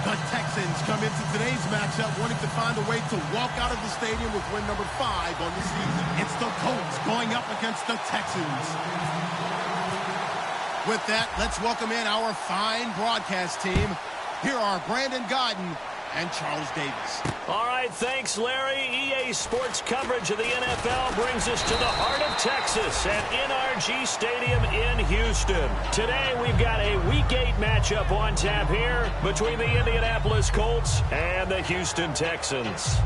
The Texans come into today's matchup wanting to find a way to walk out of the stadium with win number 5 on the season. It's the Colts going up against the Texans. With that, let's welcome in our fine broadcast team. Here are Brandon Gaudin and Charles Davis. All right, thanks, Larry. EA Sports coverage of the NFL brings us to the heart of Texas at NRG Stadium in Houston. Today, we've got a Week 8 matchup on tap here between the Indianapolis Colts and the Houston Texans.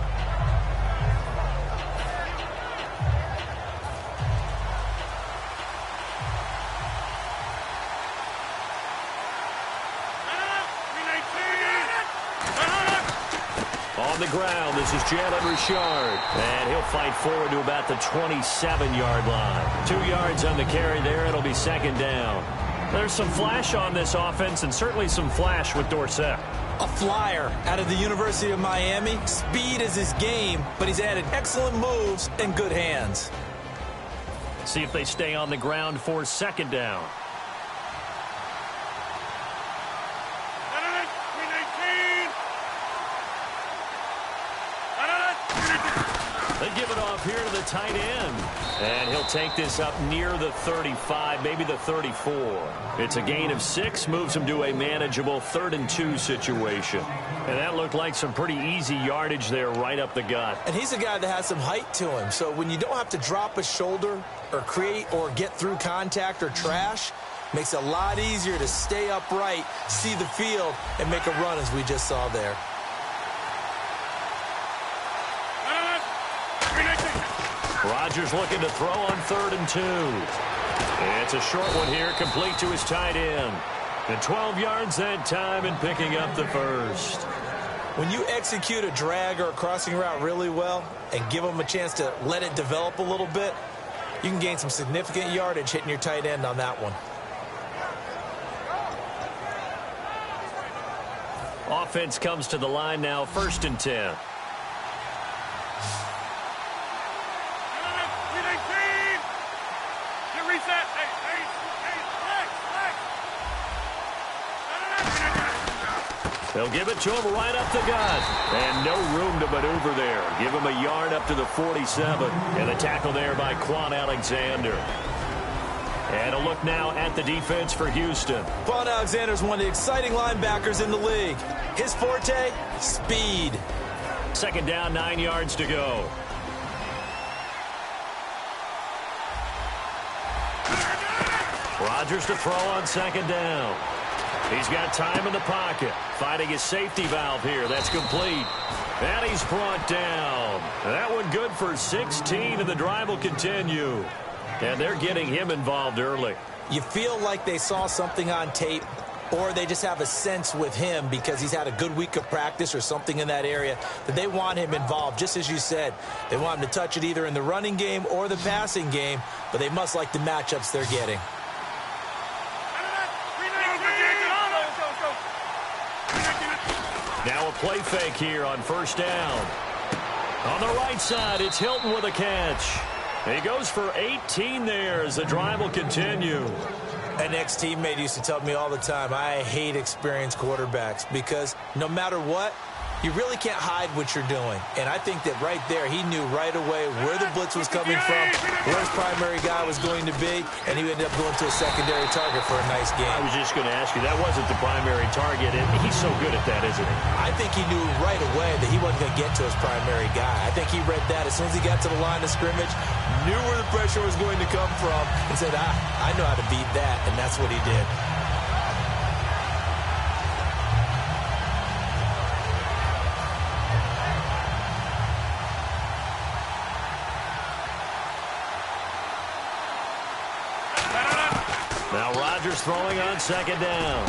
On the ground, this is Jalen Richard, and he'll fight forward to about the 27-yard line. 2 yards on the carry there. It'll be second down. There's some flash on this offense, and certainly some flash with Dorsett. A flyer out of the University of Miami. Speed is his game, but he's added excellent moves and good hands. See if they stay on the ground for second down. They give it off here to the tight end. And he'll take this up near the 35, maybe the 34. It's a gain of 6, moves him to a manageable 3rd and 2 situation. And that looked like some pretty easy yardage there right up the gut. And he's a guy that has some height to him. So when you don't have to drop a shoulder or create or get through contact or trash, makes it a lot easier to stay upright, see the field, and make a run as we just saw there. Rodgers looking to throw on 3rd and 2. It's a short one here, complete to his tight end. And 12 yards that time and picking up the first. When you execute a drag or a crossing route really well and give them a chance to let it develop a little bit, you can gain some significant yardage hitting your tight end on that one. Offense comes to the line now, 1st and 10. They'll give it to him right up the gut. And no room to maneuver there. Give him a yard up to the 47. And a tackle there by Quan Alexander. And a look now at the defense for Houston. Quan Alexander is one of the exciting linebackers in the league. His forte, speed. Second down, 9 yards to go. Rodgers to throw on second down. He's got time in the pocket. Finding his safety valve here. That's complete. And he's brought down. That one good for 16, and the drive will continue. And they're getting him involved early. You feel like they saw something on tape, or they just have a sense with him because he's had a good week of practice or something in that area that they want him involved. Just as you said, they want him to touch it either in the running game or the passing game, but they must like the matchups they're getting. Now a play fake here on 1st down. On the right side, it's Hilton with a catch. He goes for 18 there as the drive will continue. An ex-teammate used to tell me all the time, I hate experienced quarterbacks because no matter what, you really can't hide what you're doing. And I think that right there, he knew right away where the blitz was coming from, where his primary guy was going to be, and he ended up going to a secondary target for a nice game. I was just going to ask you, that wasn't the primary target, and he's so good at that, isn't he? I think he knew right away that he wasn't going to get to his primary guy. I think he read that as soon as he got to the line of scrimmage, knew where the pressure was going to come from, and said, I know how to beat that, and that's what he did. Now Rodgers throwing on second down.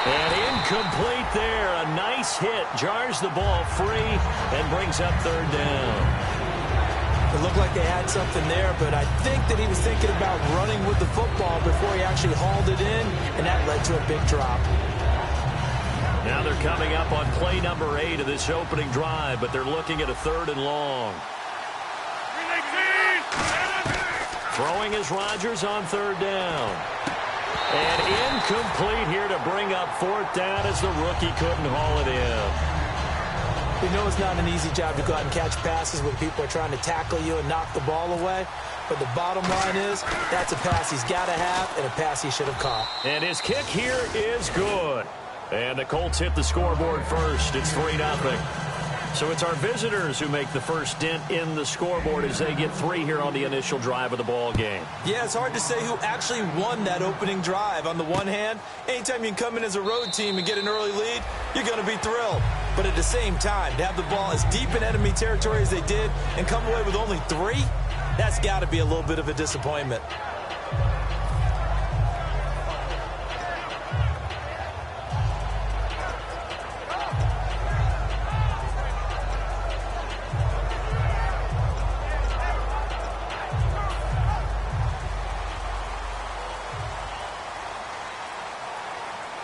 And incomplete there. A nice hit. Jars the ball free and brings up 3rd down. It looked like they had something there, but I think that he was thinking about running with the football before he actually hauled it in, and that led to a big drop. Now they're coming up on play number 8 of this opening drive, but they're looking at a 3rd and long. Throwing is Rodgers on 3rd down. And incomplete here to bring up fourth down as the rookie couldn't haul it in. We know it's not an easy job to go out and catch passes when people are trying to tackle you and knock the ball away. But the bottom line is that's a pass he's got to have and a pass he should have caught. And his kick here is good. And the Colts hit the scoreboard first. It's 3-0. So it's our visitors who make the first dent in the scoreboard as they get 3 here on the initial drive of the ball game. Yeah, it's hard to say who actually won that opening drive. On the one hand, anytime you can come in as a road team and get an early lead, you're going to be thrilled. But at the same time, to have the ball as deep in enemy territory as they did and come away with only 3, that's got to be a little bit of a disappointment.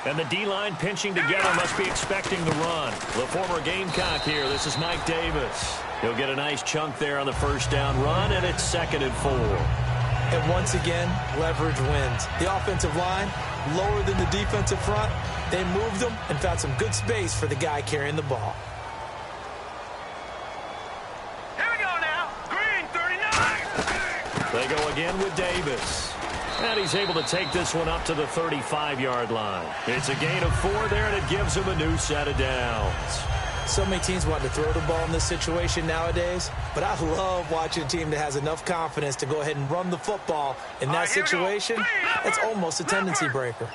And the D-line pinching together must be expecting the run. The former Gamecock here. This is Mike Davis. He'll get a nice chunk there on the first down run, and it's 2nd and 4. And once again, leverage wins. The offensive line, lower than the defensive front. They moved them and found some good space for the guy carrying the ball. Here we go now. Green, 39. They go again with Davis. And he's able to take this one up to the 35-yard line. It's a gain of 4 there, and it gives him a new set of downs. So many teams want to throw the ball in this situation nowadays, but I love watching a team that has enough confidence to go ahead and run the football in that situation. It's almost a tendency breaker.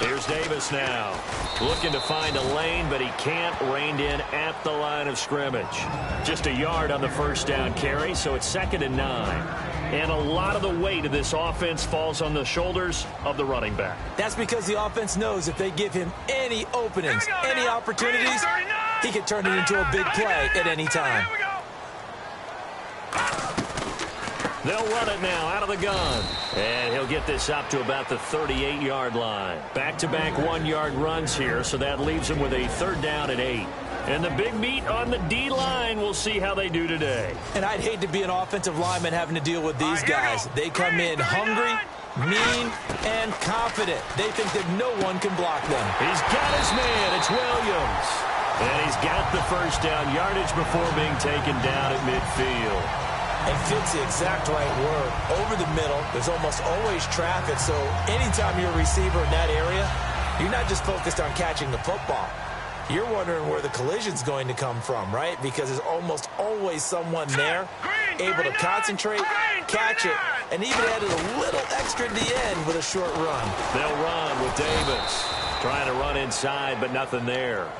Here's Davis now. Looking to find a lane, but he can't. Reined in at the line of scrimmage. Just a yard on the first down carry, so it's 2nd and 9. And a lot of the weight of this offense falls on the shoulders of the running back. That's because the offense knows if they give him any openings, any opportunities, he can turn it into a big play at any time. They'll run it now out of the gun. And he'll get this up to about the 38-yard line. Back-to-back 1-yard runs here, so that leaves him with a 3rd down and 8. And the big meat on the D-line, we'll see how they do today. And I'd hate to be an offensive lineman having to deal with these guys. They come in hungry, mean, and confident. They think that no one can block them. He's got his man. It's Williams. And he's got the first down yardage before being taken down at midfield. And fits the exact right word. Over the middle, there's almost always traffic. So anytime you're a receiver in that area, you're not just focused on catching the football. You're wondering where the collision's going to come from, right? Because there's almost always someone there able to concentrate, catch it, and even added a little extra at the end with a short run. They'll run with Davis. Trying to run inside, but nothing there.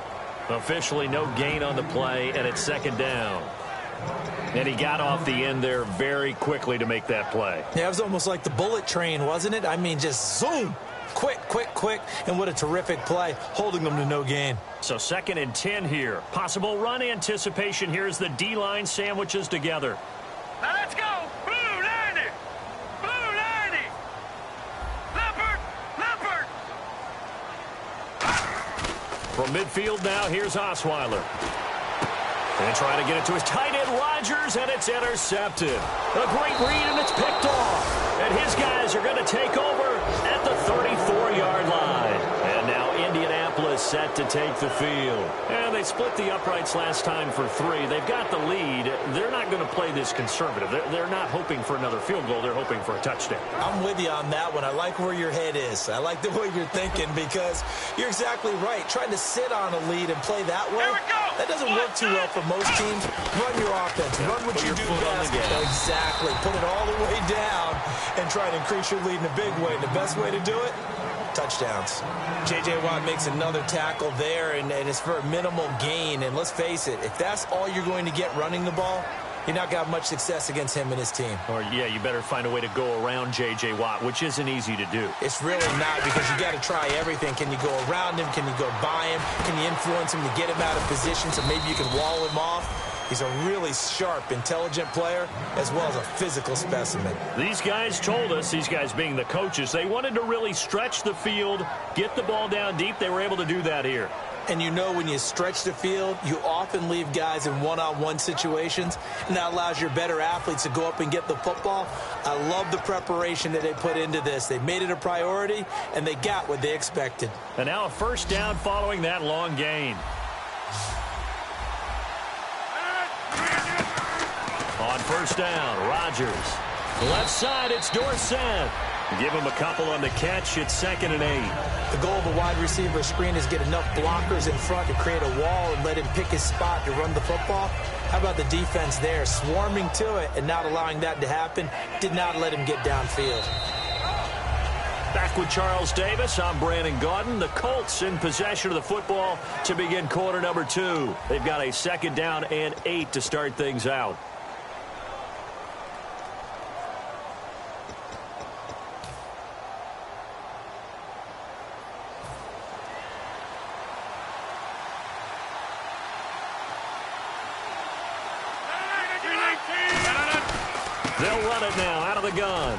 Officially no gain on the play, and it's 2nd down. And he got off the end there very quickly to make that play. Yeah, it was almost like the bullet train, wasn't it? I mean, just zoom. Quick, quick, quick, and what a terrific play, holding them to no gain. So 2nd and 10 here. Possible run anticipation here as the D-line sandwiches together. Now let's go. Blue 90. Blue 90. Leopard. Leopard. From midfield now, here's Osweiler. And trying to get it to his tight end, Rodgers, and it's intercepted. A great read, and it's picked off. And his guys are going to take over at the 34-yard line. And now Indianapolis set to take the field. And they split the uprights last time for 3. They've got the lead. They're not going to play this conservative. They're not hoping for another field goal. They're hoping for a touchdown. I'm with you on that one. I like where your head is. I like the way you're thinking because you're exactly right. Trying to sit on a lead and play that way, that doesn't work too well for most teams. Run your offense. Run what you do best. Exactly. Put it all the way down and try to increase your lead in a big way. The best way to do it, touchdowns. J.J. Watt makes another tackle there, and it's for a minimal gain. And let's face it, if that's all you're going to get running the ball, you're not going to have much success against him and his team. Or, yeah, you better find a way to go around J.J. Watt, which isn't easy to do. It's really not because you got to try everything. Can you go around him? Can you go by him? Can you influence him to get him out of position so maybe you can wall him off? He's a really sharp, intelligent player, as well as a physical specimen. These guys told us, these guys being the coaches, they wanted to really stretch the field, get the ball down deep. They were able to do that here. And you know when you stretch the field, you often leave guys in one-on-one situations, and that allows your better athletes to go up and get the football. I love the preparation that they put into this. They made it a priority, and they got what they expected. And now a first down following that long gain. On first down, Rodgers. Left side, it's Dorsett. Give him a couple on the catch. It's 2nd and 8. The goal of a wide receiver screen is get enough blockers in front to create a wall and let him pick his spot to run the football. How about the defense there, swarming to it and not allowing that to happen? Did not let him get downfield. Back with Charles Davis, I'm Brandon Gaudin. The Colts in possession of the football to begin quarter number 2. They've got a 2nd down and 8 to start things out. They'll run it now out of the gun.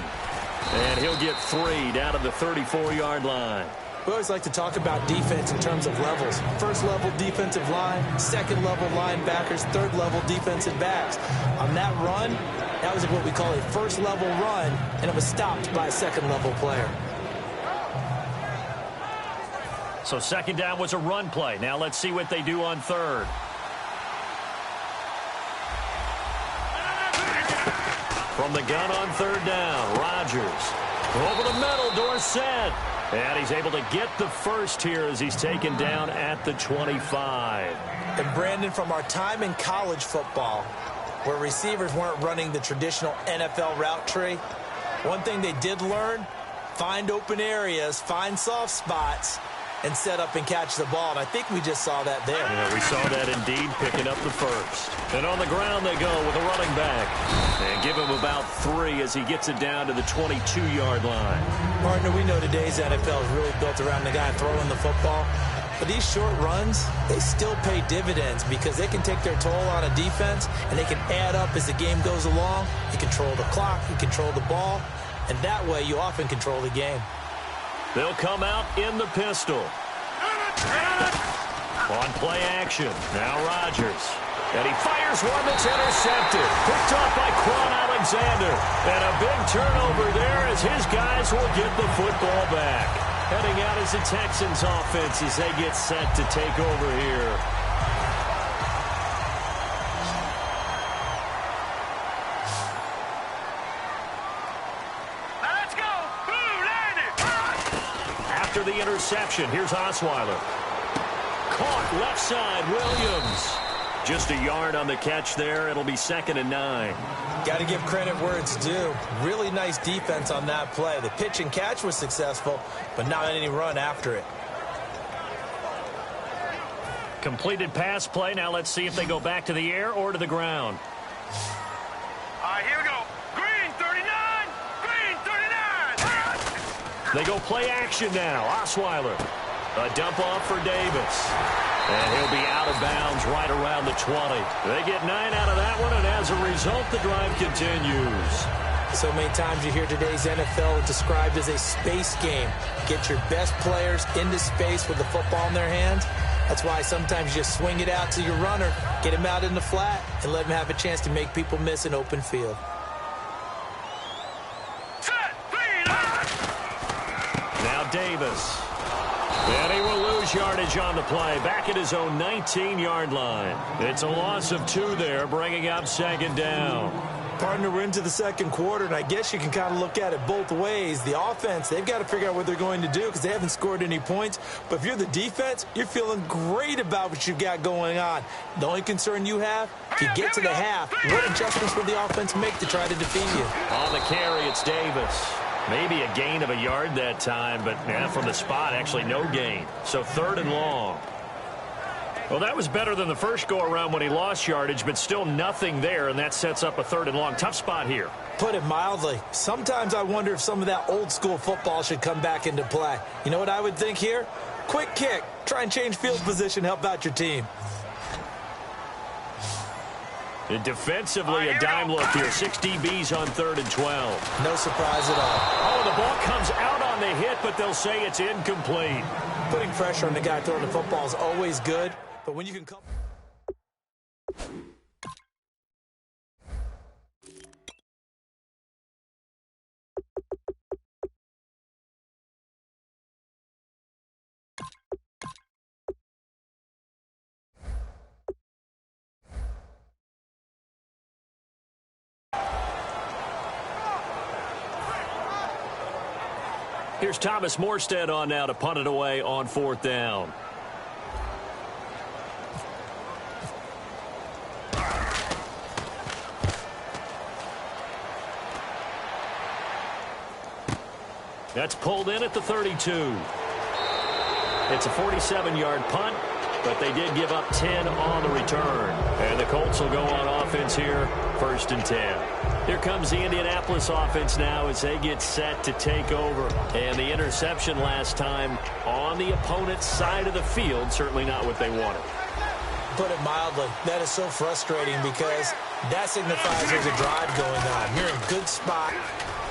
And he'll get 3 down to the 34-yard line. We always like to talk about defense in terms of levels. First-level defensive line, second-level linebackers, third-level defensive backs. On that run, that was what we call a first-level run, and it was stopped by a second-level player. So 2nd down was a run play. Now let's see what they do on 3rd. From the gun on 3rd down, Rodgers. Over the middle, Dorsett. And he's able to get the first here as he's taken down at the 25. And Brandon, from our time in college football, where receivers weren't running the traditional NFL route tree, one thing they did learn, find open areas, find soft spots, and set up and catch the ball. And I think we just saw that there. Yeah, we saw that indeed, picking up the first. And on the ground they go with a running back. And give him about 3 as he gets it down to the 22-yard line. Partner, we know today's NFL is really built around the guy throwing the football. But these short runs, they still pay dividends because they can take their toll on a defense and they can add up as the game goes along. You control the clock, you control the ball, and that way you often control the game. They'll come out in the pistol. On play action, now Rodgers. And he fires one that's intercepted. Picked off by Quan Alexander. And a big turnover there as his guys will get the football back. Heading out as the Texans offense as they get set to take over here. Let's go. Blue landed. After the interception, here's Osweiler. Caught left side, Williams. Just a yard on the catch there. It'll be 2nd and 9. Got to give credit where it's due. Really nice defense on that play. The pitch and catch was successful, but not any run after it. Completed pass play. Now let's see if they go back to the air or to the ground. All right, here we go. Green 39. Green 39. They go play action now. Osweiler. A dump off for Davis. And he'll be out of bounds right around the 20. They get 9 out of that one, and as a result, the drive continues. So many times you hear today's NFL described as a space game. Get your best players into space with the football in their hands. That's why sometimes you just swing it out to your runner, get him out in the flat, and let him have a chance to make people miss an open field. Now Davis. And he will lose yardage on the play. Back at his own 19-yard line. It's a loss of 2 there, bringing up 2nd down. Partner, we're into the second quarter, and I guess you can kind of look at it both ways. The offense, they've got to figure out what they're going to do because they haven't scored any points. But if you're the defense, you're feeling great about what you've got going on. The only concern you have, if you get to the half, what adjustments will the offense make to try to defeat you? On the carry, it's Davis. Maybe a gain of a yard that time, but from the spot, actually no gain. So 3rd and long. Well, that was better than the first go-around when he lost yardage, but still nothing there, and that sets up a 3rd and long. Tough spot here. Put it mildly. Sometimes I wonder if some of that old-school football should come back into play. You know what I would think here? Quick kick. Try and change field position, help out your team. And defensively, a dime look here. 6 DBs on 3rd and 12. No surprise at all. Oh, the ball comes out on the hit, but they'll say it's incomplete. Putting pressure on the guy throwing the football is always good, but when you can come... Here's Thomas Morstead on now to punt it away on 4th down. That's pulled in at the 32. It's a 47-yard punt, but they did give up 10 on the return. And the Colts will go on offense here, 1st and 10. Here comes the Indianapolis offense now as they get set to take over. And the interception last time on the opponent's side of the field, certainly not what they wanted. Put it mildly, that is so frustrating because that signifies there's a drive going on. You're in a good spot,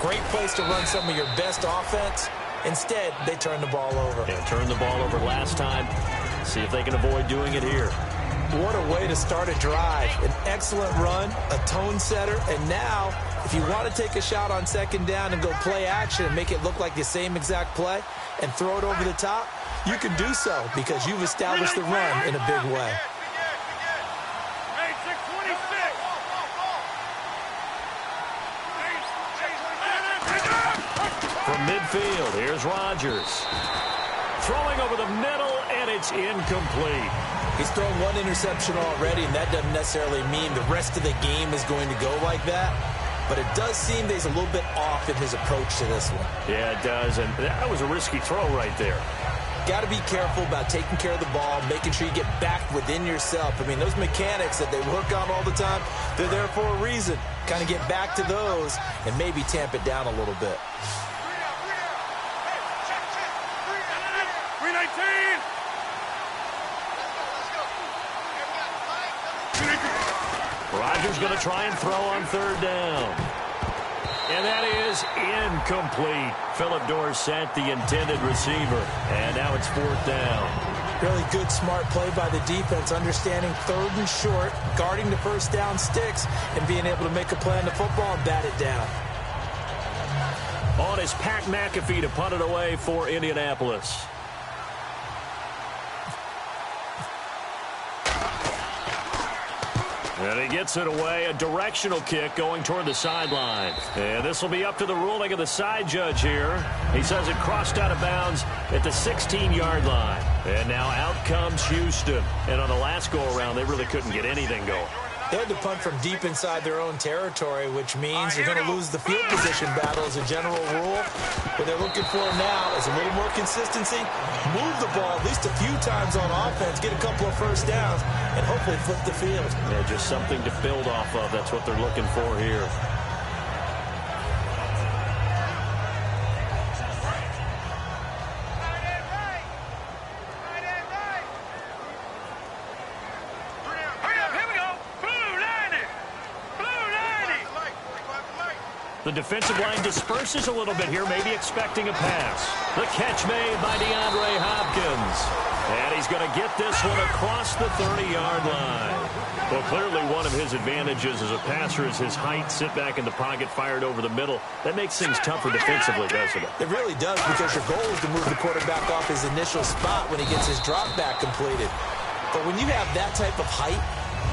great place to run some of your best offense. Instead, they turn the ball over. Yeah, turned the ball over last time. See if they can avoid doing it here. What a way to start a drive. An excellent run, a tone setter, and now if you want to take a shot on 2nd down and go play action and make it look like the same exact play and throw it over the top, you can do so because you've established the run in a big way. From midfield, here's Rodgers. Throwing over the middle, and it's incomplete. He's thrown one interception already, and that doesn't necessarily mean the rest of the game is going to go like that. But it does seem that he's a little bit off in his approach to this one. Yeah, it does, and that was a risky throw right there. Got to be careful about taking care of the ball, making sure you get back within yourself. I mean, those mechanics that they work on all the time, they're there for a reason. Kind of get back to those and maybe tamp it down a little bit. Rodgers going to try and throw on 3rd down. And that is incomplete. Philip Dorsett, the intended receiver. And now it's 4th down. Really good, smart play by the defense, understanding 3rd and short, guarding the 1st down sticks, and being able to make a play on the football and bat it down. On is Pat McAfee to punt it away for Indianapolis. And he gets it away, a directional kick going toward the sideline. And this will be up to the ruling of the side judge here. He says it crossed out of bounds at the 16-yard line. And now out comes Houston. And on the last go-around, they really couldn't get anything going. They had to punt from deep inside their own territory, which means you're going to lose the field position battle as a general rule. What they're looking for now is a little more consistency, move the ball at least a few times on offense, get a couple of 1st downs, and hopefully flip the field. Yeah, just something to build off of. That's what they're looking for here. The defensive line disperses a little bit here, maybe expecting a pass. The catch made by DeAndre Hopkins. And he's going to get this one across the 30-yard line. Well, clearly one of his advantages as a passer is his height. Sit back in the pocket, fired over the middle. That makes things tougher defensively, doesn't it? It really does, because your goal is to move the quarterback off his initial spot when he gets his drop back completed. But when you have that type of height,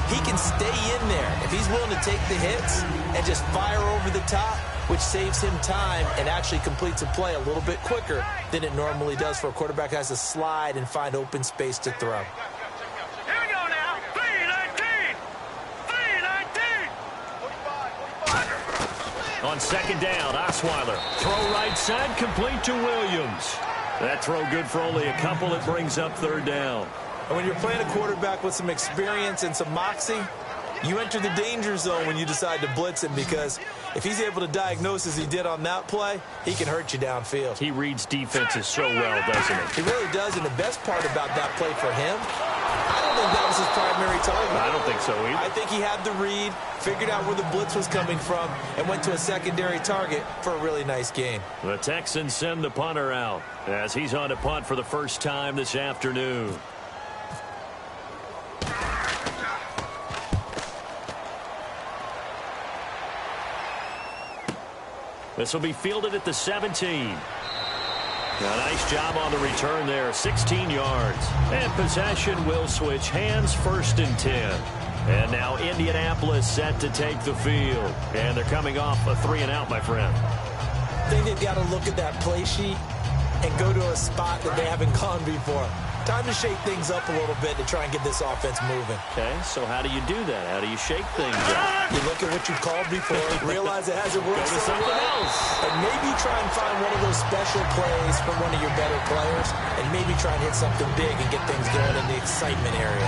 he can stay in there if he's willing to take the hits and just fire over the top, which saves him time and actually completes a play a little bit quicker than it normally does for a quarterback who has to slide and find open space to throw. Here we go now. 3-19. 3-19. On 2nd down, Osweiler. Throw right side, complete to Williams. That throw good for only a couple. It brings up 3rd down. And when you're playing a quarterback with some experience and some moxie, you enter the danger zone when you decide to blitz him, because If he's able to diagnose as he did on that play, he can hurt you downfield. He reads defenses so well, doesn't he? He really does, and the best part about that play for him, I don't think that was his primary target. I don't think so either. I think he had the read, figured out where the blitz was coming from, and went to a secondary target for a really nice gain. The Texans send the punter out as he's on to punt for the first time this afternoon. This will be fielded at the 17. A nice job on the return there, 16 yards. And possession will switch hands, 1st and 10. And now Indianapolis set to take the field. And they're coming off a 3-and-out, my friend. I think they've got to look at that play sheet and go to a spot that they haven't gone before. Time to shake things up a little bit to try and get this offense moving. Okay, so how do you do that? How do you shake things up? You look at what you called before, realize it hasn't worked Go to so something well, else. and maybe try and find one of those special plays from one of your better players, and maybe try and hit something big and get things going in the excitement area.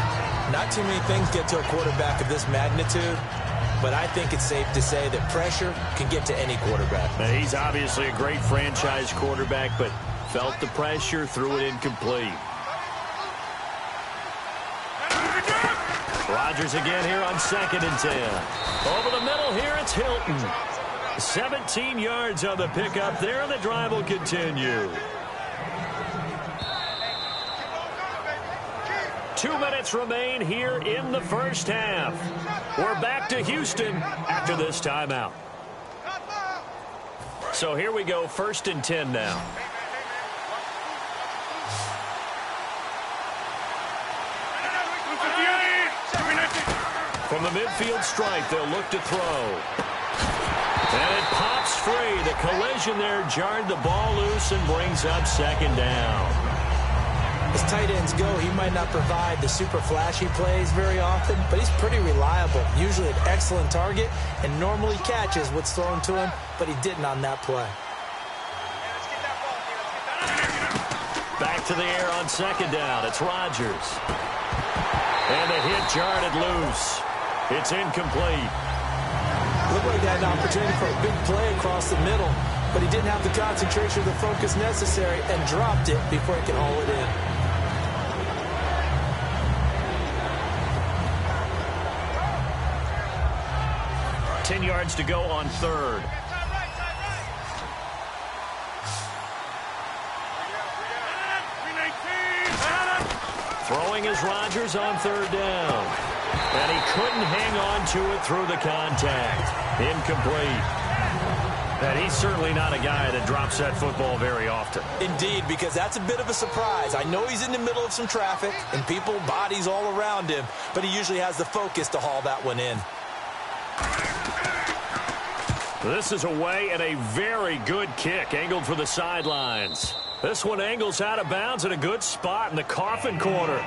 Not too many things get to a quarterback of this magnitude, but I think it's safe to say that pressure can get to any quarterback. Now, he's obviously a great franchise quarterback, but felt the pressure, threw it incomplete. Rodgers again here on 2nd and 10. Over the middle here, it's Hilton. 17 yards on the pickup there, and the drive will continue. 2 minutes remain here in the first half. We're back to Houston after this timeout. So here we go, 1st and 10 now. From the midfield stripe, they'll look to throw. And it pops free. The collision there jarred the ball loose and brings up 2nd down. As tight ends go, he might not provide the super flashy plays very often, but he's pretty reliable. Usually an excellent target and normally catches what's thrown to him, but he didn't on that play. Back to the air on 2nd down. It's Rodgers. And the hit jarred it loose. It's incomplete. Looked like he had an opportunity for a big play across the middle, but he didn't have the concentration or the focus necessary and dropped it before he could haul it in. Ten yards to go on 3rd. Throwing is Rodgers on 3rd down. And he couldn't hang on to it through the contact. Incomplete. And he's certainly not a guy that drops that football very often. Indeed, because that's a bit of a surprise. I know he's in the middle of some traffic and people, bodies all around him, but he usually has the focus to haul that one in. This is away and a very good kick angled for the sidelines. This one angles out of bounds in a good spot in the coffin corner.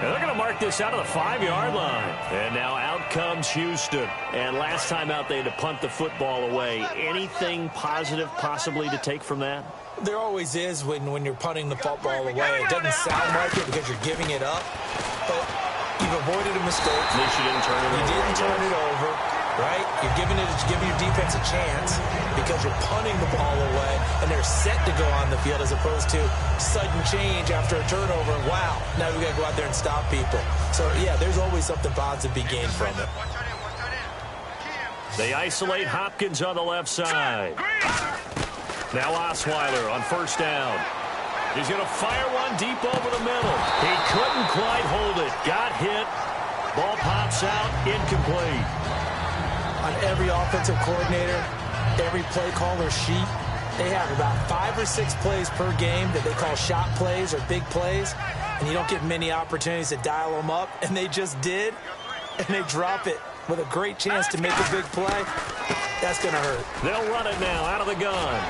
And they're going to mark this out of the 5-yard line. And now out comes Houston. And last time out, they had to punt the football away. Anything positive possibly to take from that? There always is when you're punting the football away. It doesn't sound like it because you're giving it up, but you've avoided a mistake. At least you didn't turn it over. You didn't turn it over, right? You're giving your defense a chance because you're punting the ball away, and they're set to go on the field as opposed to sudden change after a turnover. And wow, now we got to go out there and stop people. So, yeah, there's always something positive to be gained from it. They isolate Hopkins on the left side. Now Osweiler on 1st down. He's going to fire one deep over the middle. He couldn't quite hold it. Got hit. Ball pops out. Incomplete. On every offensive coordinator, every play caller sheet, they have about 5 or 6 plays per game that they call shot plays or big plays, and you don't get many opportunities to dial them up, and they just did, and they drop it with a great chance to make a big play. That's going to hurt. They'll run it now out of the gun.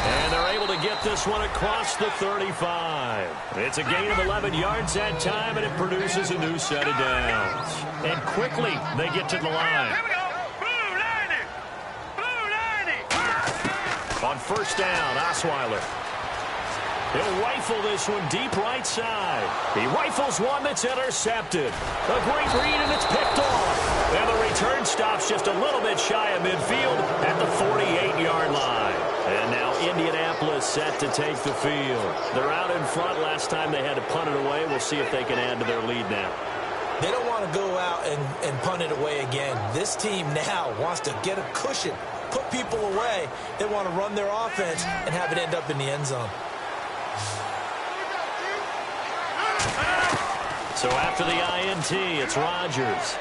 And they're able to get this one across the 35. It's a gain of 11 yards that time, and it produces a new set of downs. And quickly, they get to the line. On 1st down, Osweiler. He'll rifle this one deep right side. He rifles one that's intercepted. A great read, and it's picked off. And the return stops just a little bit shy of midfield at the 48-yard line. And now Indianapolis set to take the field. They're out in front. Last time they had to punt it away. We'll see if they can add to their lead now. They don't want to go out and punt it away again. This team now wants to get a cushion, put people away. They want to run their offense and have it end up in the end zone. So after the INT, it's Rodgers.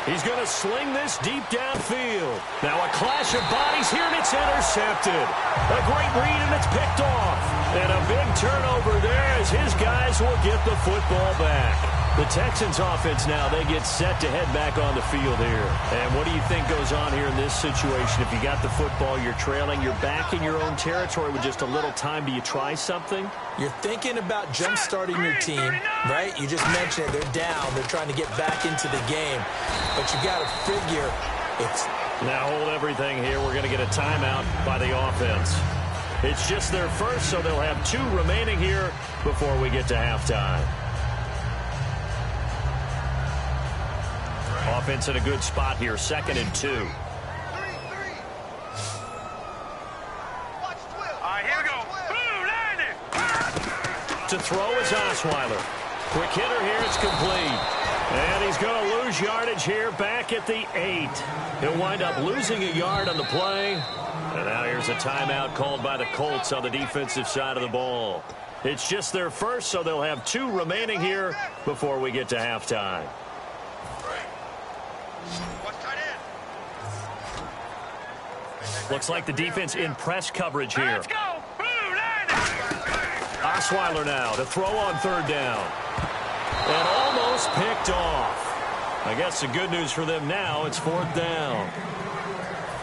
He's going to sling this deep downfield. Now a clash of bodies here, and it's intercepted. A great read, and it's picked off. And a big turnover there as his guys will get the football back. The Texans offense now, they get set to head back on the field here. And what do you think goes on here in this situation? If you got the football, you're trailing, you're back in your own territory with just a little time. Do you try something? You're thinking about jump-starting your team, right? You just mentioned it. They're down. They're trying to get back into the game. But you got to figure it's... Now hold everything here. We're going to get a timeout by the offense. It's just their first, so they'll have 2 remaining here before we get to halftime. Offense in a good spot here, 2nd and 2. All right, here we go. Boom, landing. To throw is Osweiler. Quick hitter here, it's complete. And he's going to lose yardage here back at the 8. He'll wind up losing a yard on the play. And now here's a timeout called by the Colts on the defensive side of the ball. It's just their first, so they'll have 2 remaining here before we get to halftime. Looks like the defense in press coverage here. Let's go. Boom, landing. Osweiler now to throw on 3rd down. And almost picked off. I guess the good news for them now, it's 4th down.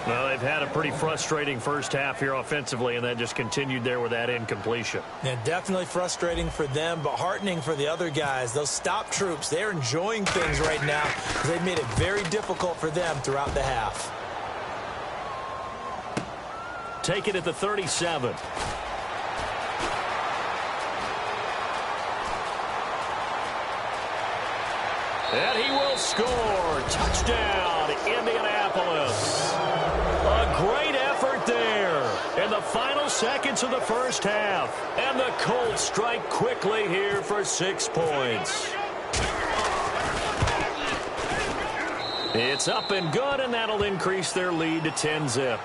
Well, they've had a pretty frustrating first half here offensively, and then just continued there with that incompletion. Yeah, definitely frustrating for them, but heartening for the other guys. Those stop troops, they're enjoying things right now. They've made it very difficult for them throughout the half. Take it at the 37. And he will score. Touchdown, Indianapolis. A great effort there in the final seconds of the first half. And the Colts strike quickly here for 6 points. It's up and good, and that'll increase their lead to 10-zip.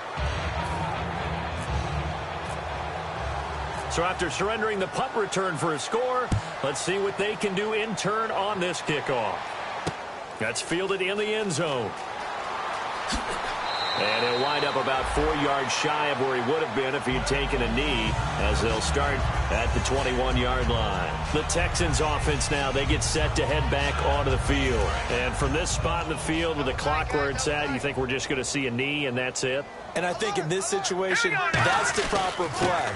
So after surrendering the punt return for a score, let's see what they can do in turn on this kickoff. That's fielded in the end zone. And he'll wind up about 4 yards shy of where he would have been if he had taken a knee, as they'll start at the 21-yard line. The Texans offense now, they get set to head back onto the field. And from this spot in the field with the clock where it's at, you think we're just going to see a knee and that's it? And I think in this situation, that's the proper play.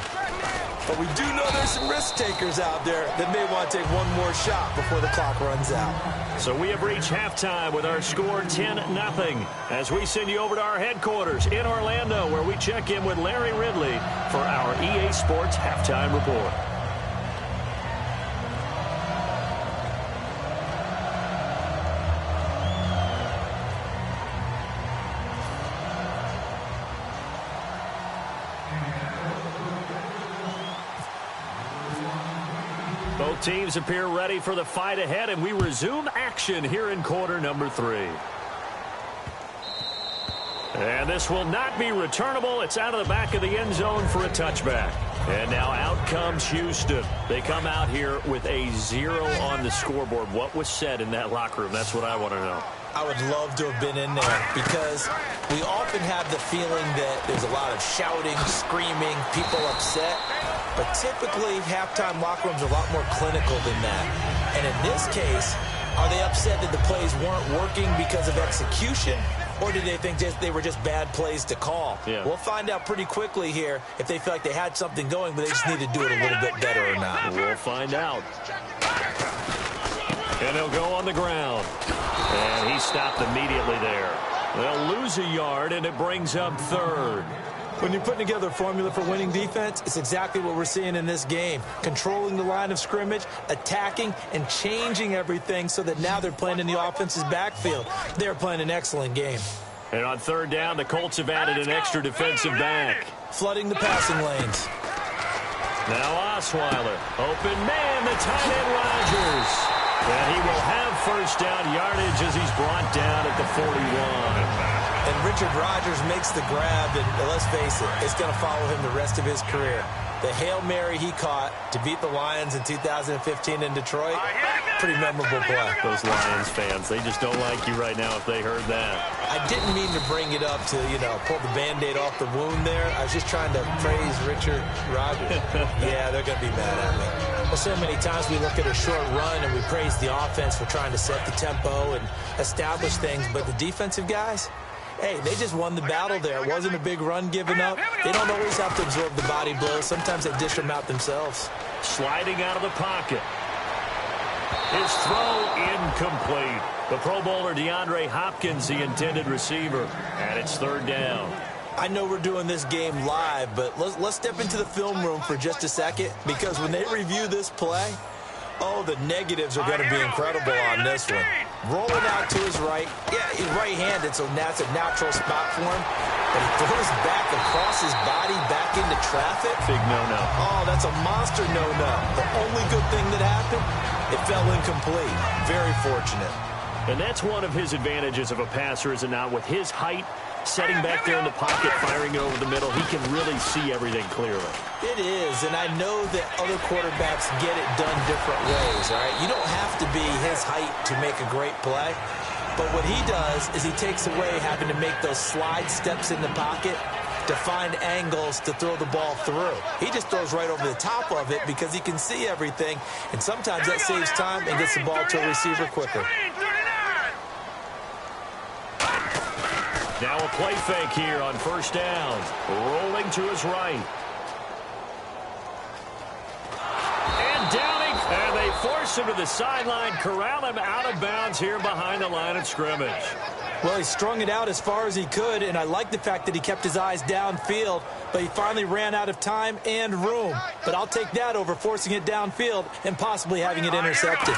But we do know there's some risk takers out there that may want to take one more shot before the clock runs out. So we have reached halftime with our score 10-0 as we send you over to our headquarters in Orlando, where we check in with Larry Ridley for our EA Sports Halftime Report. Both teams appear ready for the fight ahead, and we resume action here in quarter number 3. And this will not be returnable. It's out of the back of the end zone for a touchback. And now out comes Houston. They come out here with a 0 on the scoreboard. What was said in that locker room? That's what I want to know. I would love to have been in there, because we often have the feeling that there's a lot of shouting, screaming, people upset. But typically, halftime locker rooms are a lot more clinical than that. And in this case, are they upset that the plays weren't working because of execution? Or did they think they were just bad plays to call? Yeah. We'll find out pretty quickly here if they feel like they had something going, but they just need to do it a little bit better or not. We'll find out. And he'll go on the ground. And he stopped immediately there. They'll lose a yard, and it brings up 3rd. When you're putting together a formula for winning defense, it's exactly what we're seeing in this game. Controlling the line of scrimmage, attacking, and changing everything so that now they're playing in the offense's backfield. They're playing an excellent game. And on third down, the Colts have added an extra defensive back. Flooding the passing lanes. Now Osweiler. Open man, the tight end Rodgers. And he will have first down yardage as he's brought down at the 41. And Richard Rodgers makes the grab, and let's face it, it's going to follow him the rest of his career. The Hail Mary he caught to beat the Lions in 2015 in Detroit, pretty memorable play. Those Lions fans, they just don't like you right now if they heard that. I didn't mean to bring it up to, pull the Band-Aid off the wound there. I was just trying to praise Richard Rodgers. Yeah, they're going to be mad at me. Well, so many times we look at a short run and we praise the offense for trying to set the tempo and establish things, but the defensive guys, hey, they just won the battle there. It wasn't a big run given up. They don't always have to absorb the body blows. Sometimes they dish them out themselves. Sliding out of the pocket. His throw incomplete. The Pro Bowler DeAndre Hopkins, the intended receiver. And it's third down. I know we're doing this game live, but let's step into the film room for just a second, because when they review this play, oh, the negatives are going to be incredible on this one. Rolling out to his right. Yeah, he's right-handed, so that's a natural spot for him. But he throws back across his body back into traffic. Big no-no. Oh, that's a monster no-no. The only good thing that happened, it fell incomplete. Very fortunate. And that's one of his advantages of a passer, is it not? With his height, setting back there in the pocket, firing it over the middle, he can really see everything clearly. It is, and I know that other quarterbacks get it done different ways, all right? You don't have to be his height to make a great play, but what he does is he takes away having to make those slide steps in the pocket to find angles to throw the ball through. He just throws right over the top of it because he can see everything, and sometimes that saves time and gets the ball to a receiver quicker. Now a play fake here on first down. Rolling to his right. And Downing. And they force him to the sideline, corral him out of bounds here behind the line of scrimmage. Well, he strung it out as far as he could, and I like the fact that he kept his eyes downfield, but he finally ran out of time and room. But I'll take that over forcing it downfield and possibly having it intercepted.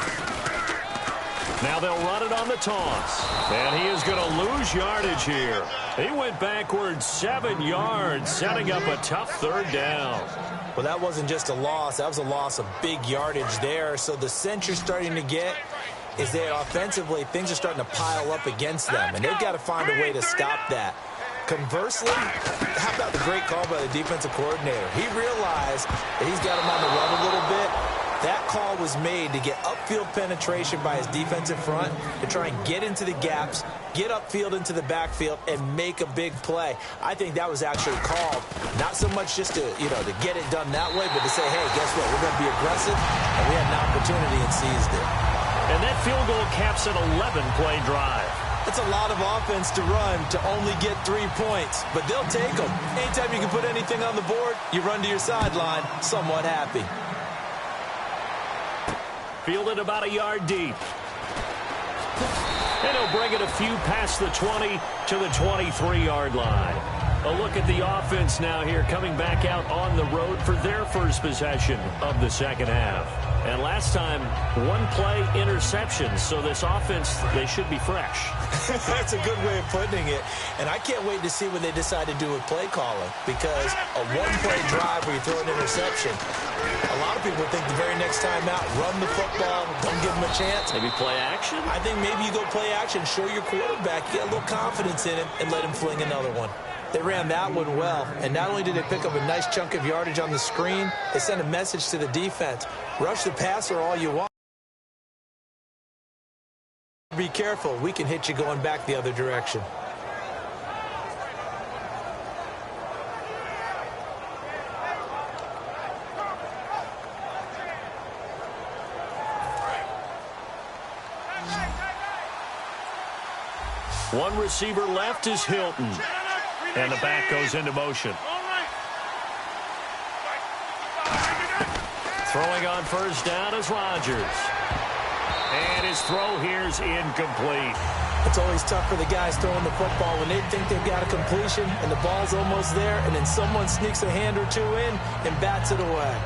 Now they'll run it on the toss. And he is going to lose yardage here. He went backwards 7 yards, setting up a tough third down. Well, that wasn't just a loss. That was a loss of big yardage there. So the sense you're starting to get is that offensively things are starting to pile up against them, and they've got to find a way to stop that. Conversely, how about the great call by the defensive coordinator? He realized that he's got him on the run a little bit. That call was made to get upfield penetration by his defensive front, to try and get into the gaps, get upfield into the backfield, and make a big play. I think that was actually called, not so much just to get it done that way, but to say, hey, guess what? We're going to be aggressive, and we had an opportunity and seized it. And that field goal caps an 11-play drive. It's a lot of offense to run to only get 3 points, but they'll take them. Anytime you can put anything on the board, you run to your sideline somewhat happy. Fielded about a yard deep. And he'll bring it a few past the 20 to the 23-yard line. A look at the offense now here, coming back out on the road for their first possession of the second half. And last time, 1-play interception. So this offense, they should be fresh. That's a good way of putting it. And I can't wait to see what they decide to do with play calling, because a 1-play drive where you throw an interception, a lot of people think the very next time out, run the football, don't give them a chance. Maybe play action? I think maybe you go play action, show your quarterback, get a little confidence in him, and let him fling another one. They ran that one well, and not only did they pick up a nice chunk of yardage on the screen, they sent a message to the defense. Rush the passer all you want. Be careful, we can hit you going back the other direction. One receiver left is Hilton. And the back goes into motion. Throwing on first down is Rodgers. And his throw here's incomplete. It's always tough for the guys throwing the football when they think they've got a completion and the ball's almost there, and then someone sneaks a hand or two in and bats it away.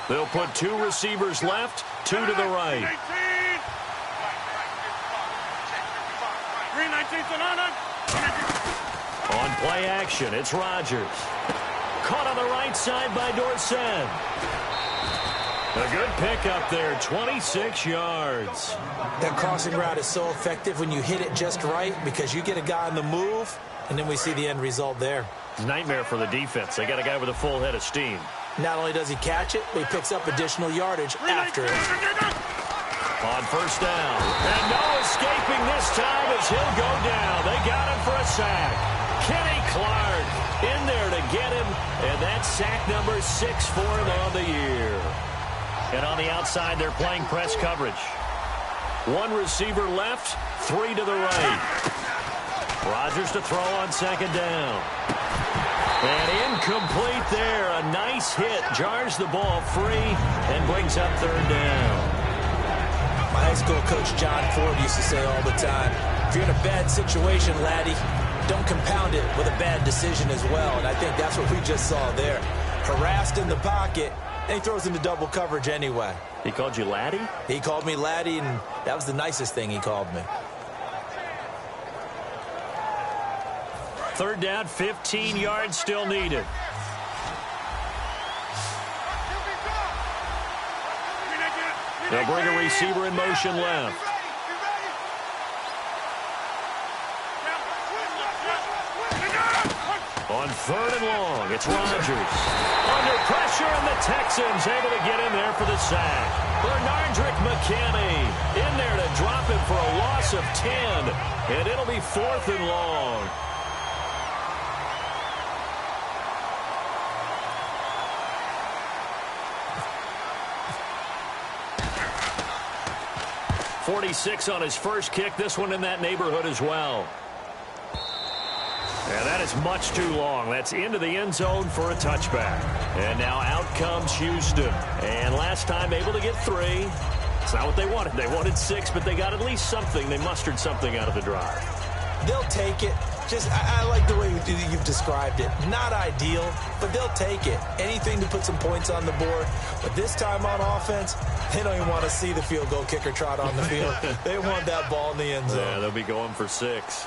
They'll put 2 receivers left, 2 to the right. On play action, it's Rodgers. Caught on the right side by Dorsett. A good pickup there, 26 yards. That crossing route is so effective when you hit it just right because you get a guy on the move, and then we see the end result there. Nightmare for the defense. They got a guy with a full head of steam. Not only does he catch it, but he picks up additional yardage after it. On first down. And no escaping this time as he'll go down. They got him for a sack. Kenny Clark in there to get him. And that's sack number 6 for him on the year. And on the outside, they're playing press coverage. 1 receiver left, 3 to the right. Rodgers to throw on second down. And incomplete there. A nice hit. Jars the ball free and brings up third down. My high school coach John Ford used to say all the time, if you're in a bad situation, laddie, don't compound it with a bad decision as well. And I think that's what we just saw there. Harassed in the pocket, and he throws into double coverage anyway. He called you laddie? He called me laddie, and that was the nicest thing he called me. Third down, 15 yards still needed. They'll bring a receiver in motion left. On third and long, it's Rodgers. Under pressure, and the Texans able to get in there for the sack. Bernardrick McKinney in there to drop him for a loss of 10. And it'll be 4th and long. .46 on his first kick. This one in that neighborhood as well. And that is much too long. That's into the end zone for a touchback. And now out comes Houston. And last time able to get 3. It's not what they wanted. They wanted 6, but they got at least something. They mustered something out of the drive. They'll take it. I like the way you've described it. Not ideal, but they'll take it. Anything to put some points on the board. But this time on offense, they don't even want to see the field goal kicker trot on the field. They want that ball in the end zone. Yeah, they'll be going for 6.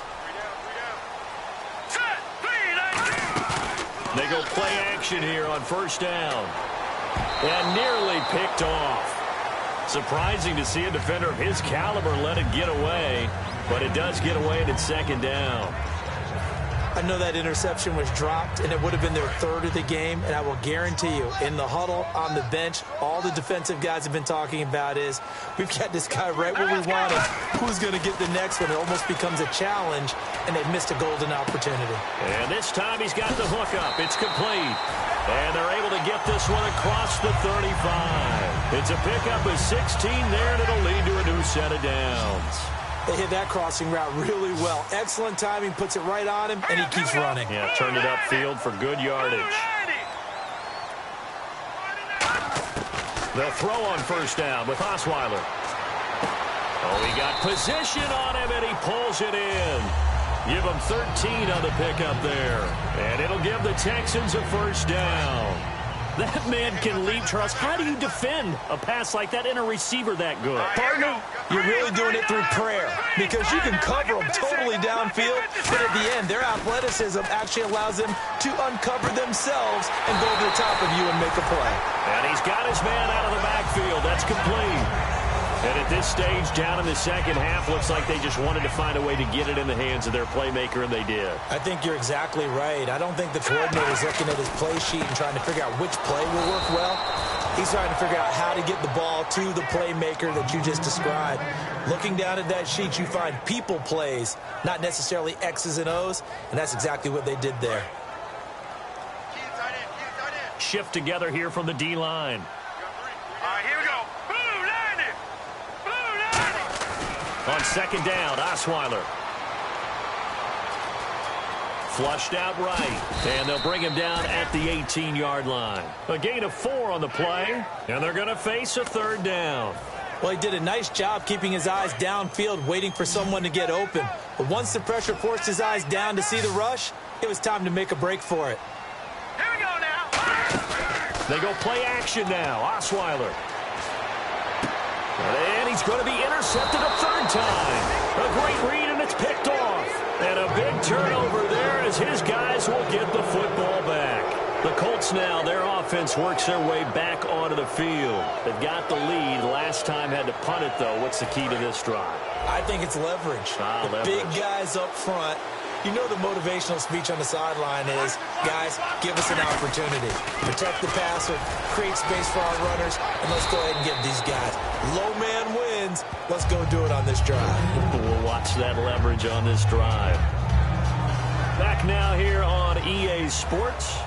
They go play action here on first down. And nearly picked off. Surprising to see a defender of his caliber let it get away. But it does get away, and it's second down. I know that interception was dropped, and it would have been their 3rd of the game, and I will guarantee you, in the huddle, on the bench, all the defensive guys have been talking about is, we've got this guy right where we want him. Who's going to get the next one? It almost becomes a challenge, and they've missed a golden opportunity. And this time he's got the hook up. It's complete. And they're able to get this one across the 35. It's a pickup of 16 there, and it'll lead to a new set of downs. They hit that crossing route really well. Excellent timing, puts it right on him, and he keeps running. Yeah, turned it upfield for good yardage. They'll throw on first down with Osweiler. Oh, he got position on him, and he pulls it in. Give him 13 on the pickup there. And it'll give the Texans a first down. That man can leap, Charles. How do you defend a pass like that and a receiver that good? Partner, you're really doing it through prayer because you can cover them totally downfield, but at the end, their athleticism actually allows them to uncover themselves and go to the top of you and make a play. And he's got his man out of the backfield. That's complete. And at this stage, down in the second half, looks like they just wanted to find a way to get it in the hands of their playmaker, and they did. I think you're exactly right. I don't think the coordinator's looking at his play sheet and trying to figure out which play will work well. He's trying to figure out how to get the ball to the playmaker that you just described. Looking down at that sheet, you find people plays, not necessarily X's and O's, and that's exactly what they did there. Shift together here from the D-line. All right, here we go. Blue line it. Blue line it. On second down, Osweiler. Flushed out right. And they'll bring him down at the 18-yard line. A gain of 4 on the play. And they're going to face a third down. Well, he did a nice job keeping his eyes downfield, waiting for someone to get open. But once the pressure forced his eyes down to see the rush, it was time to make a break for it. Here we go now. They go play action now. Osweiler. And he's going to be intercepted a third time. A great read, and it's picked off. And a big turnover there as his guys will get the football back. The Colts now, their offense works their way back onto the field. They've got the lead. Last time had to punt it, though. What's the key to this drive? I think it's leverage. Leverage. Big guys up front. You know the motivational speech on the sideline is, guys, give us an opportunity. Protect the passer, create space for our runners, and let's go ahead and get these guys. Low man wins. Let's go do it on this drive. We'll watch that leverage on this drive. Back now here on EA Sports.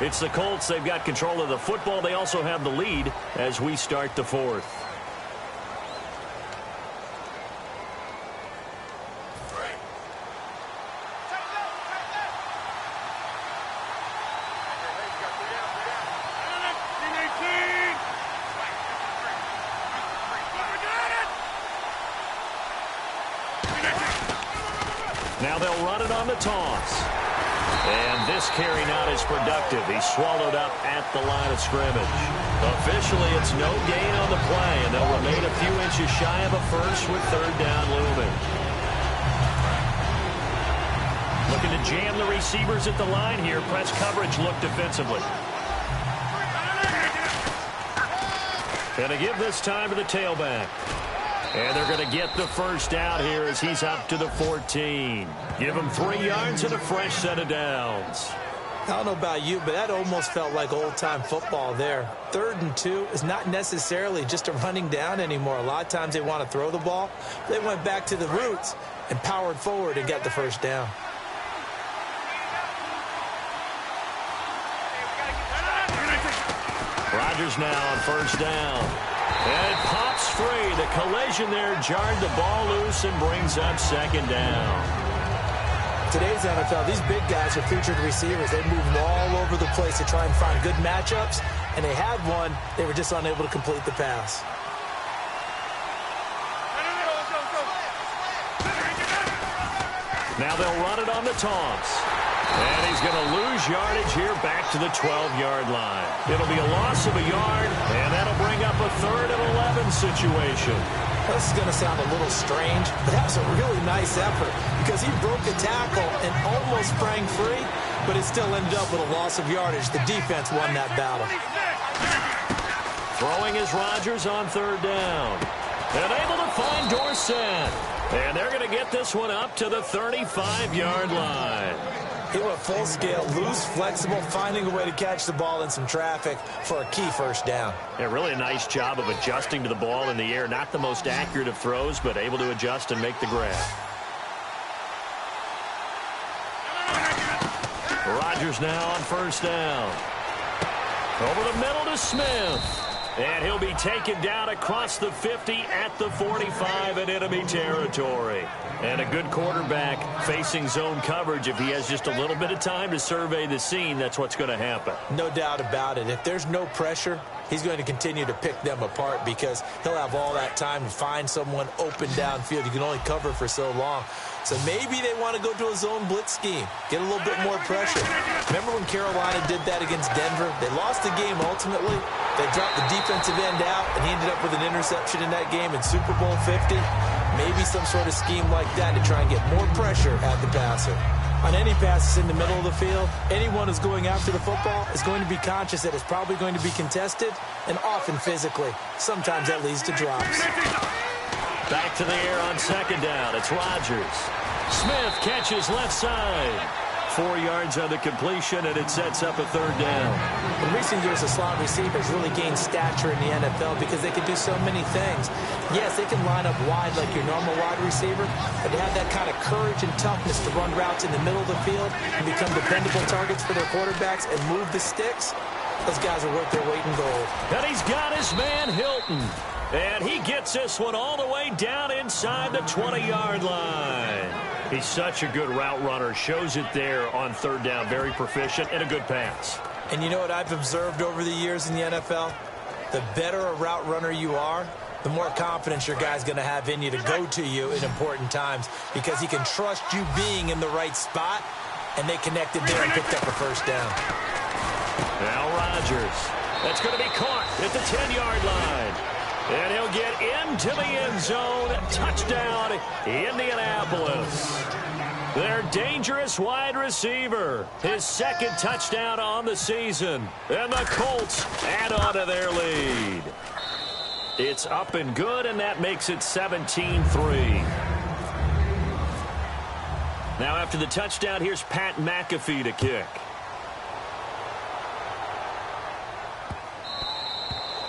It's the Colts. They've got control of the football. They also have the lead as we start the fourth. Now they'll run it on the toss. And this carry not as productive. He's swallowed up at the line of scrimmage. Officially, it's no gain on the play, and they'll remain a few inches shy of a first with third down looming. Looking to jam the receivers at the line here. Press coverage look defensively. And to give this time to the tailback. And they're going to get the first down here as he's up to the 14. Give him 3 yards and a fresh set of downs. I don't know about you, but that almost felt like old-time football there. 3rd and 2 is not necessarily just a running down anymore. A lot of times they want to throw the ball. They went back to the roots and powered forward and got the first down. Rodgers now on first down. And it pops free. The collision there jarred the ball loose and brings up second down. Today's NFL, these big guys are featured receivers. They move all over the place to try and find good matchups, and they had one. They were just unable to complete the pass. Now they'll run it on the toss. And he's going to lose yardage here back to the 12-yard line. It'll be a loss of a yard, and that'll bring up a 3rd and 11 situation. This is going to sound a little strange, but that was a really nice effort because he broke a tackle and almost sprang free, but it still ended up with a loss of yardage. The defense won that battle. Throwing is Rodgers on third down. And able to find Dorsett. And they're going to get this one up to the 35-yard line. He went full scale, loose, flexible, finding a way to catch the ball in some traffic for a key first down. Yeah, really a nice job of adjusting to the ball in the air. Not the most accurate of throws, but able to adjust and make the grab. Rodgers now on first down. Over the middle to Smith. And he'll be taken down across the 50 at the 45 in enemy territory. And a good quarterback facing zone coverage. If he has just a little bit of time to survey the scene, that's what's going to happen. No doubt about it. If there's no pressure, he's going to continue to pick them apart because he'll have all that time to find someone open downfield. You can only cover for so long. So maybe they want to go to a zone blitz scheme, get a little bit more pressure. Remember when Carolina did that against Denver? They lost the game ultimately. They dropped the defensive end out, and he ended up with an interception in that game in Super Bowl 50. Maybe some sort of scheme like that to try and get more pressure at the passer. On any passes in the middle of the field, anyone who's going after the football is going to be conscious that it's probably going to be contested, and often physically. Sometimes that leads to drops. Back to the air on second down. It's Rodgers. Smith catches left side. 4 yards on the completion, and it sets up a third down. In recent years, the slot receivers really gained stature in the NFL because they can do so many things. Yes, they can line up wide like your normal wide receiver, but to have that kind of courage and toughness to run routes in the middle of the field and become dependable targets for their quarterbacks and move the sticks, those guys are worth their weight in gold. And he's got his man Hilton. And he gets this one all the way down inside the 20-yard line. He's such a good route runner. Shows it there on third down. Very proficient and a good pass. And you know what I've observed over the years in the NFL? The better a route runner you are, the more confidence your guy's going to have in you to go to you in important times because he can trust you being in the right spot, and they connected there and picked up a first down. Now Rodgers. That's going to be caught at the 10-yard line. And he'll get into the end zone. Touchdown, Indianapolis. Their dangerous wide receiver. His second touchdown on the season. And the Colts add on to their lead. It's up and good, and that makes it 17-3. Now after the touchdown, here's Pat McAfee to kick.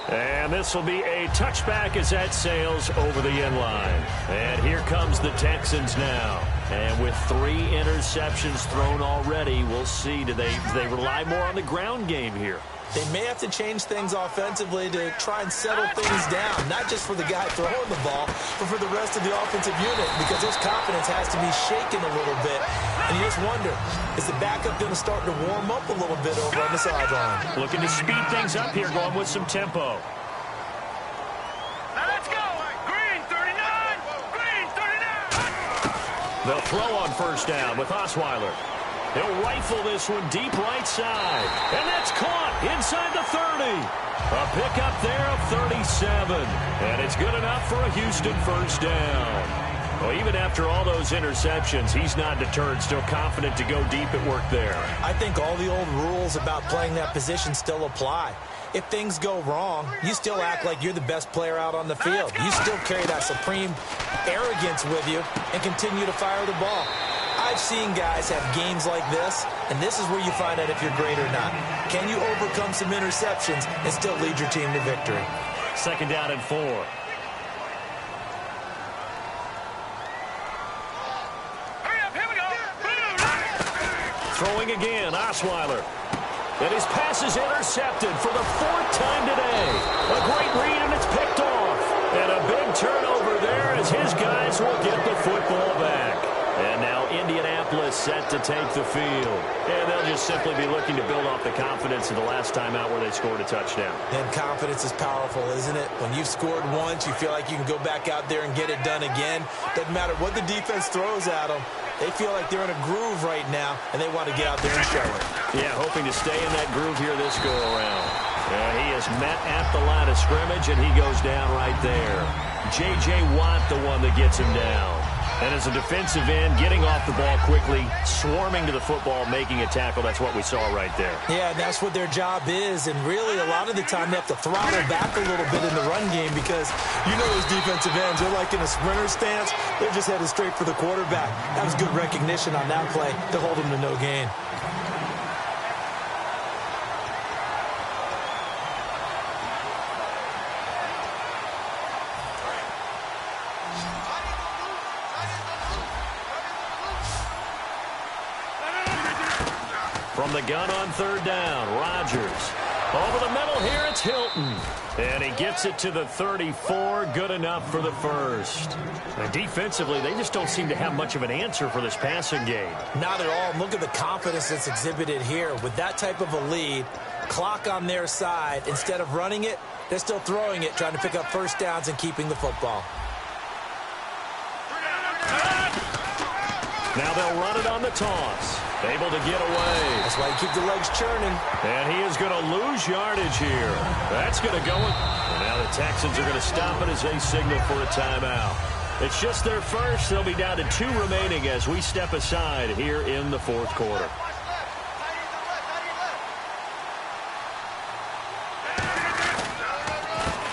And this will be a touchback as that sails over the end line. And here comes the Texans now. And with 3 interceptions thrown already, we'll see. Do they rely more on the ground game here? They may have to change things offensively to try and settle things down, not just for the guy throwing the ball, but for the rest of the offensive unit, because his confidence has to be shaken a little bit. And you just wonder, is the backup going to start to warm up a little bit over on the sideline? Looking to speed things up here, going with some tempo. Now let's go. Green 39. Green 39. They'll throw on first down with Osweiler. He'll rifle this one deep right side. And that's caught inside the 30. A pickup there of 37. And it's good enough for a Houston first down. Well, even after all those interceptions, he's not deterred, still confident to go deep at work there. I think all the old rules about playing that position still apply. If things go wrong, you still act like you're the best player out on the field. You still carry that supreme arrogance with you and continue to fire the ball. I've seen guys have games like this, and this is where you find out if you're great or not. Can you overcome some interceptions and still lead your team to victory? Second down and 4. Hurry up, here we go. Throwing again, Osweiler. And his pass is intercepted for the 4th time today. A great read, and it's picked off. And a big turnover there as his guys will get the football back. And now Indianapolis set to take the field. And they'll just simply be looking to build off the confidence of the last time out where they scored a touchdown. And confidence is powerful, isn't it? When you've scored once, you feel like you can go back out there and get it done again. Doesn't matter what the defense throws at them. They feel like they're in a groove right now, and they want to get out there and show it. Yeah, hoping to stay in that groove here this go-around. And he is met at the line of scrimmage, and he goes down right there. J.J. Watt, the one that gets him down. And as a defensive end, getting off the ball quickly, swarming to the football, making a tackle, that's what we saw right there. Yeah, that's what their job is. And really, a lot of the time, they have to throttle back a little bit in the run game because you know those defensive ends, they're like in a sprinter stance. They're just headed straight for the quarterback. That was good recognition on that play to hold him to no gain. From the gun on third down, Rodgers. Over the middle here, it's Hilton. And he gets it to the 34, good enough for the first. And defensively, they just don't seem to have much of an answer for this passing game. Not at all. Look at the confidence that's exhibited here. With that type of a lead, clock on their side, instead of running it, they're still throwing it, trying to pick up first downs and keeping the football. Now they'll run it on the toss. Able to get away. That's why you keep the legs churning. And he is going to lose yardage here. That's going to go. And now the Texans are going to stop it as they signal for a timeout. It's just their first. They'll be down to 2 remaining as we step aside here in the 4th quarter.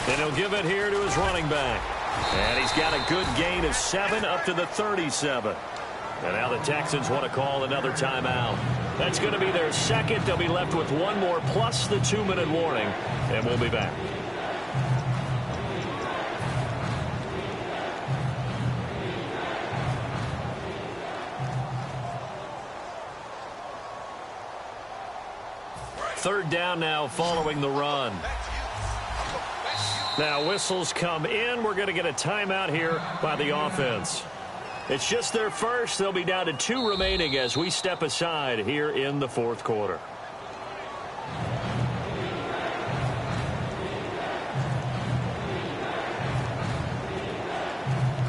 And he'll give it here to his running back. And he's got a good gain of 7 up to the 37. And now the Texans want to call another timeout. That's going to be their second. They'll be left with 1 more plus the 2-minute warning. And we'll be back. Third down now following the run. Now whistles come in. We're going to get a timeout here by the offense. It's just their first. They'll be down to 2 remaining as we step aside here in the fourth quarter.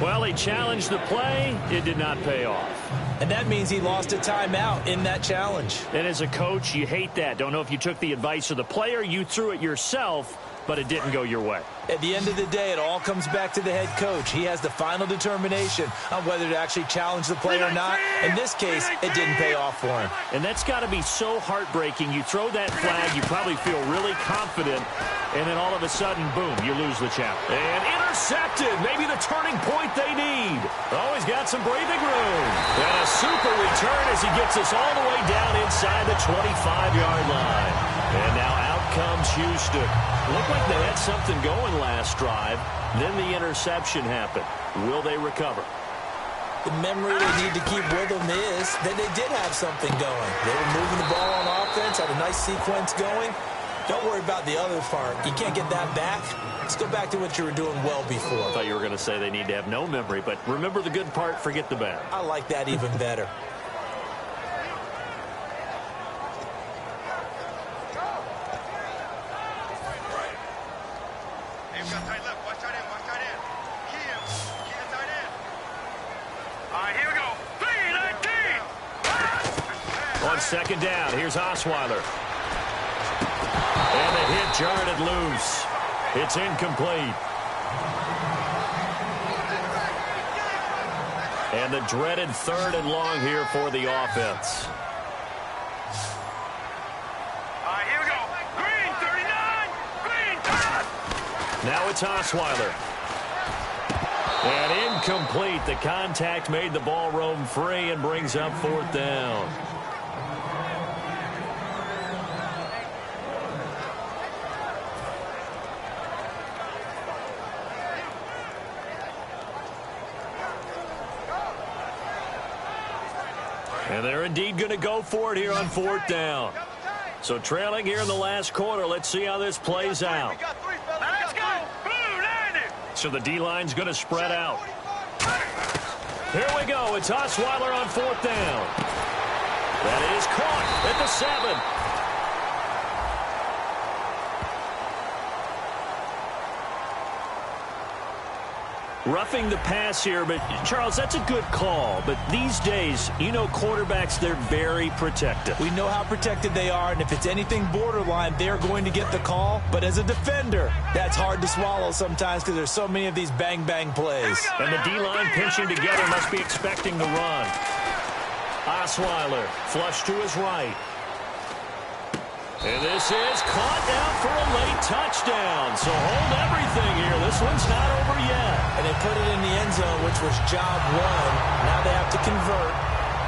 Well, he challenged the play. It did not pay off. And that means he lost a timeout in that challenge. And as a coach, you hate that. Don't know if you took the advice of the player, you threw it yourself, but it didn't go your way. At the end of the day, it all comes back to the head coach. He has the final determination on whether to actually challenge the play or not. In this case, it didn't pay off for him. And that's got to be so heartbreaking. You throw that flag, you probably feel really confident, and then all of a sudden, boom, you lose the challenge. And intercepted, maybe the turning point they need. Oh, he's got some breathing room. And a super return as he gets us all the way down inside the 25-yard line. And now out comes Houston. Looked like they had something going last drive. Then the interception happened. Will they recover? The memory they need to keep with them is that they did have something going. They were moving the ball on offense, had a nice sequence going. Don't worry about the other part. You can't get that back. Let's go back to what you were doing well before. I thought you were going to say they need to have no memory, but remember the good part, forget the bad. I like that even better. On second down, here's Osweiler. And the hit jarred it loose. It's incomplete. And the dreaded 3rd and long here for the offense. Here we go. Green, 39. Green, touch. Now it's Osweiler. And incomplete. The contact made the ball roam free and brings up 4th down. And they're indeed going to go for it here on 4th down. So trailing here in the last quarter. Let's see how this plays out. Let's go. Blue, landed. So the D-line's going to spread out. Here we go. It's Osweiler on 4th down. That is caught at the 7. Roughing the pass here, but Charles, that's a good call. But these days, you know, quarterbacks, they're very protective. We know how protected they are, and if it's anything borderline, they're going to get the call. But as a defender, that's hard to swallow sometimes because there's so many of these bang-bang plays. And the D-line pinching together must be expecting the run. Osweiler, flush to his right. And this is caught down for a late touchdown. So hold everything here. This one's not over yet. And they put it in the end zone, which was job 1. Now they have to convert.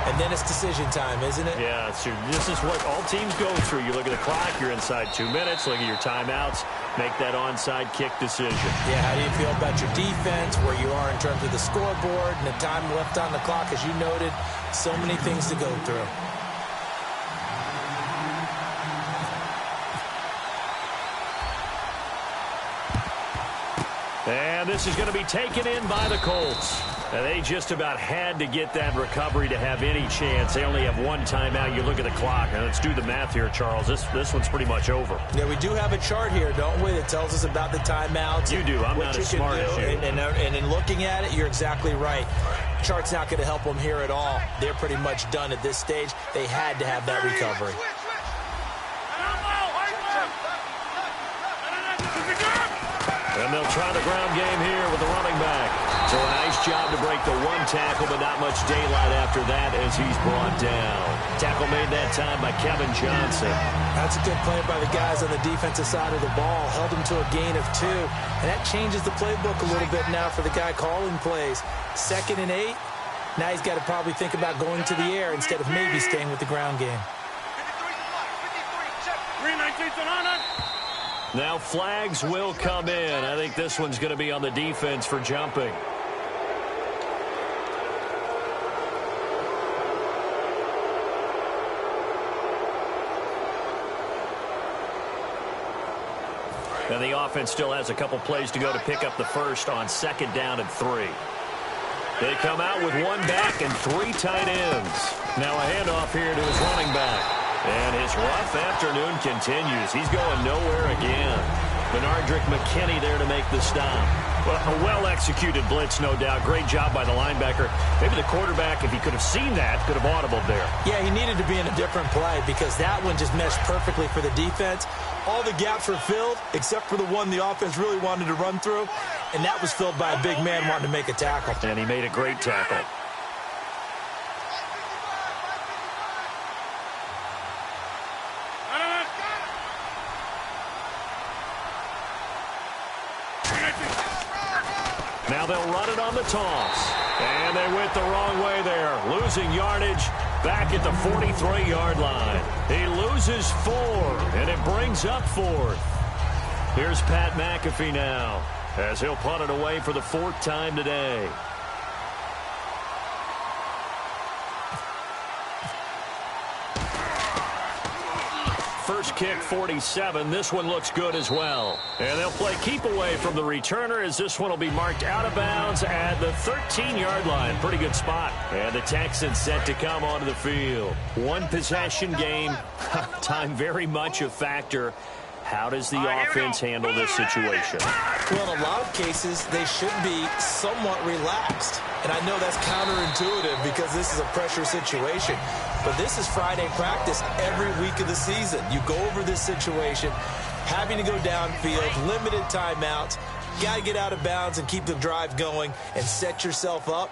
And then it's decision time, isn't it? Yeah, this is what all teams go through. You look at the clock, you're inside 2 minutes. Look at your timeouts. Make that onside kick decision. Yeah, how do you feel about your defense, where you are in terms of the scoreboard, and the time left on the clock, as you noted? So many things to go through. And this is going to be taken in by the Colts. And they just about had to get that recovery to have any chance. They only have 1 timeout. You look at the clock, and let's do the math here, Charles. This one's pretty much over. Yeah, we do have a chart here, don't we, that tells us about the timeouts. You do. I'm not as smart as you. And in looking at it, you're exactly right. Chart's not going to help them here at all. They're pretty much done at this stage. They had to have that recovery. And they'll try the ground game here with the running back. So a nice job to break the 1 tackle, but not much daylight after that as he's brought down. Tackle made that time by Kevin Johnson. That's a good play by the guys on the defensive side of the ball. Held him to a gain of 2. And that changes the playbook a little bit now for the guy calling plays. 2nd and 8. Now he's got to probably think about going to the air instead of maybe staying with the ground game. Now flags will come in. I think this one's going to be on the defense for jumping. And the offense still has a couple plays to go to pick up the first on 2nd down and 3. They come out with one back and 3 tight ends. Now a handoff here to his running back. And his rough afternoon continues. He's going nowhere again. Benardrick McKinney there to make the stop. Well, a well-executed blitz, no doubt. Great job by the linebacker. Maybe the quarterback, if he could have seen that, could have audibled there. Yeah, he needed to be in a different play because that one just meshed perfectly for the defense. All the gaps were filled except for the one the offense really wanted to run through, and that was filled by a big man wanting to make a tackle. And he made a great tackle. Now they'll run it on the toss. And they went the wrong way there. Losing yardage back at the 43-yard line. He loses 4, and it brings up 4th. Here's Pat McAfee now as he'll punt it away for the 4th time today. First kick, 47. This one looks good as well. And they'll play keep away from the returner as this one will be marked out of bounds at the 13-yard line. Pretty good spot. And the Texans set to come onto the field. One possession game. Time very much a factor. How does the offense handle this situation? Well, in a lot of cases, they should be somewhat relaxed. And I know that's counterintuitive because this is a pressure situation. But this is Friday practice every week of the season. You go over this situation, having to go downfield, limited timeouts, got to get out of bounds and keep the drive going and set yourself up.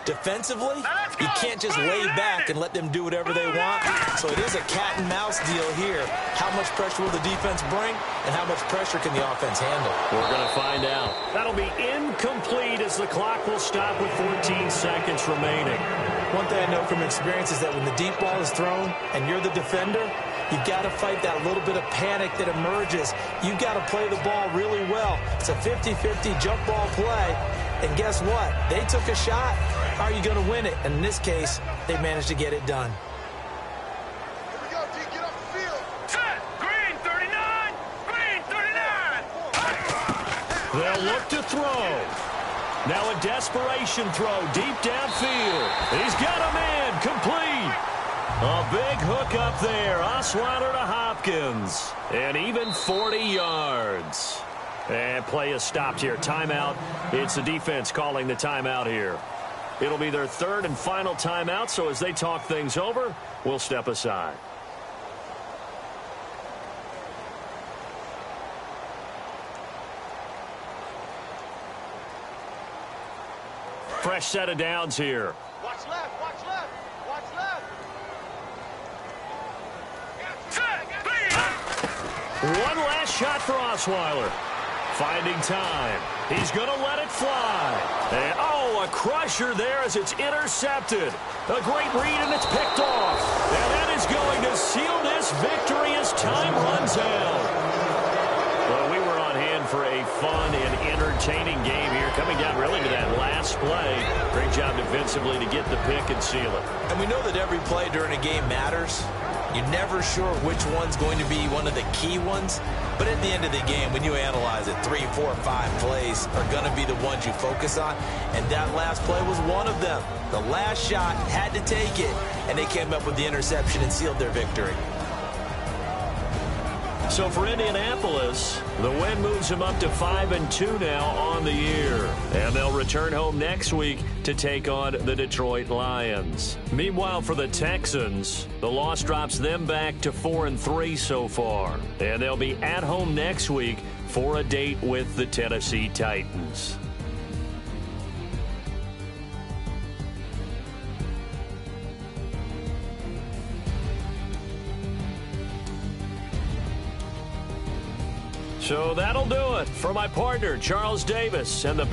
Defensively, you can't just lay back and let them do whatever they want. So it is a cat and mouse deal here. How much pressure will the defense bring, and how much pressure can the offense handle? We're going to find out. That'll be incomplete as the clock will stop with 14 seconds remaining. One thing I know from experience is that when the deep ball is thrown and you're the defender, you've got to fight that little bit of panic that emerges. You've got to play the ball really well. It's a 50-50 jump ball play. And guess what? They took a shot. How are you going to win it? And in this case, they managed to get it done. Here we go, D. Get off the field. Set. Green 39. Green 39. They'll look to throw. Now a desperation throw deep downfield. He's got a man. Complete. A big hook up there. Osweiler to Hopkins. And even 40 yards. And play is stopped here. Timeout. It's the defense calling the timeout here. It'll be their 3rd and final timeout, so as they talk things over, we'll step aside. Fresh set of downs here. Watch left. Watch left. Watch left. Set. One last shot for Osweiler. Finding time. He's going to let it fly. And, oh, a crusher there as it's intercepted. A great read, and it's picked off. And that is going to seal this victory as time runs out. Well, we were on hand for a fun and entertaining game here, coming down really to that last play. Great job defensively to get the pick and seal it. And we know that every play during a game matters. You're never sure which one's going to be one of the key ones. But at the end of the game, when you analyze it, 3, 4, 5 plays are going to be the ones you focus on. And that last play was one of them. The last shot had to take it, and they came up with the interception and sealed their victory. So for Indianapolis, the win moves them up to 5-2 now on the year. And they'll return home next week to take on the Detroit Lions. Meanwhile, for the Texans, the loss drops them back to 4-3 so far. And they'll be at home next week for a date with the Tennessee Titans. So that'll do it for my partner, Charles Davis, and the